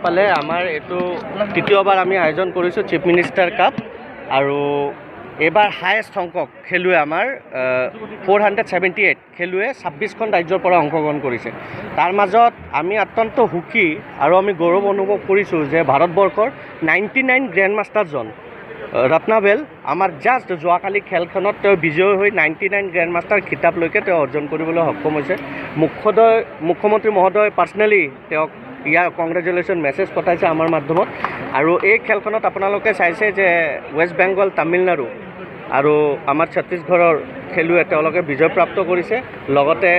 পালে আমাৰ এইটো তৃতীয়বাৰ আমি আয়োজন কৰিছোঁ চিফ মিনিষ্টাৰ কাপ আৰু এইবাৰ হায়েষ্ট সংখ্যক খেলুৱৈ আমাৰ 478 খেলুৱৈয়ে 26খন ৰাজ্যৰ পৰা অংশগ্ৰহণ কৰিছে। তাৰ মাজত আমি অত্যন্ত সুখী আৰু আমি গৌৰৱ অনুভৱ কৰিছোঁ যে ভাৰতবৰ্ষৰ 99 গ্ৰেণ্ড মাষ্টাৰজন ৰত্নাবেল আমাৰ জাষ্ট যোৱাকালি খেলখনত তেওঁ বিজয়ী হৈ 99 গ্ৰেণ্ড মাষ্টাৰ খিতাপলৈকে তেওঁ অৰ্জন কৰিবলৈ সক্ষম হৈছে। মুখ্যমন্ত্ৰী মহোদয় পাৰ্চনেলি তেওঁক ইয়াৰ কংগ্ৰেচুলেশ্যন মেছেজ পঠাইছে আমাৰ মাধ্যমত। আৰু এই খেলখনত আপোনালোকে চাইছে যে ৱেষ্ট বেংগল তামিলনাডু আৰু আমাৰ ছত্তীশগড়ৰ খেলুৱৈ তেওঁলোকে বিজয়প্ৰাপ্ত কৰিছে। লগতে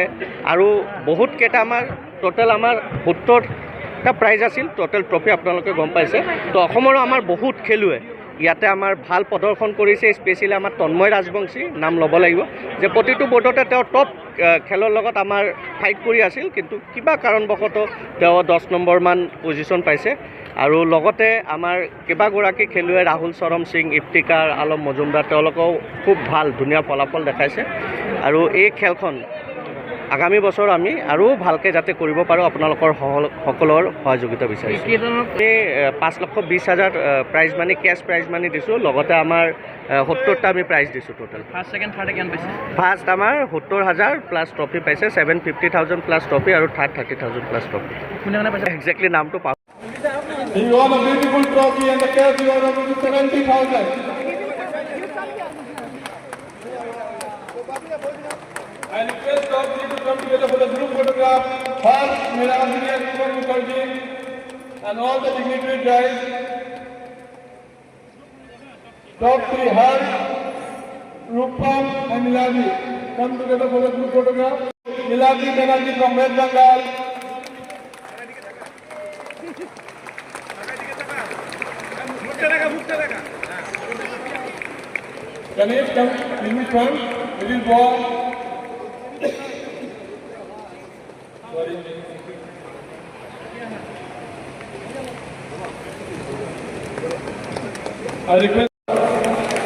আৰু বহুতকেইটা আমাৰ টোটেল আমাৰ 70টা প্ৰাইজ আছিল টোটেল ট্ৰফি আপোনালোকে গম পাইছে। তো অসমৰো আমাৰ বহুত খেলুৱৈ ইয়াতে আমাৰ ভাল প্ৰদৰ্শন কৰিছে। স্পেচিয়েলি আমাৰ তন্ময় ৰাজবংশী নাম ল'ব লাগিব যে প্ৰতিটো বৰ্ডতে তেওঁ টপ খেলৰ লগত আমাৰ ফাইট কৰি আছিল, কিন্তু কিবা কাৰণবশতঃ তেওঁ 10 নম্বৰমান পজিশ্যন পাইছে। আৰু লগতে আমাৰ কেইবাগৰাকী খেলুৱৈ ৰাহুল চৰম সিং, ইফতিকাৰ আলম মজুমদাৰ তেওঁলোকেও খুব ভাল ধুনীয়া ফলাফল দেখাইছে। আৰু এই খেলখন আগামী বছৰ আমি আৰু ভালকৈ যাতে কৰিব পাৰোঁ আপোনালোকৰ সকলৰ সহযোগিতা বিচাৰিছোঁ। আমি 5,20,000 prize money cash prize money দিছোঁ। লগতে আমাৰ 70টা আমি প্ৰাইজ দিছোঁ টোটেল। ফাৰ্ষ্ট ছেকেণ্ড থাৰ্ড কিমান পাইছে? ফাৰ্ষ্ট আমাৰ 70,000 প্লাছ ট্ৰফি পাইছে, 750,000 প্লাছ ট্ৰফি আৰু থাৰ্ড 30,000 প্লাছ ট্ৰফি। কোনে কোনে পাইছে? একজেক্টলি নামটো পাওঁ। He won a beautiful trophy and the cash reward of 70,000. I request all of you to come together for the group photograph. First, Mirandi and Kumar Mukherjee and all the dignitary guys. Top 3, Harsh, Rupam and Miladi. Come together for the group photograph. Miladi Banerjee from West Bengal. Ganesh, come in front. This is ball. Sorry. I request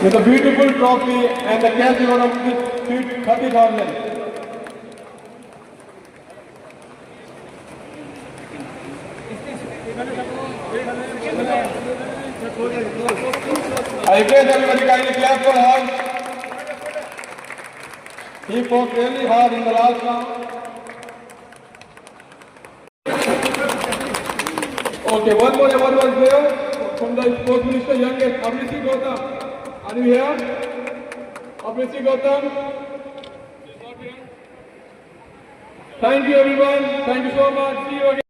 with a beautiful trophy and the cash reward of 30,000. I request everybody kindly clap for her. He fought really hard in the last round. Okay, one more award was there from the Sports Minister, youngest Amriti Gautam. Are you here? Amriti Gautam. Thank you everyone. Thank you so much. See you again.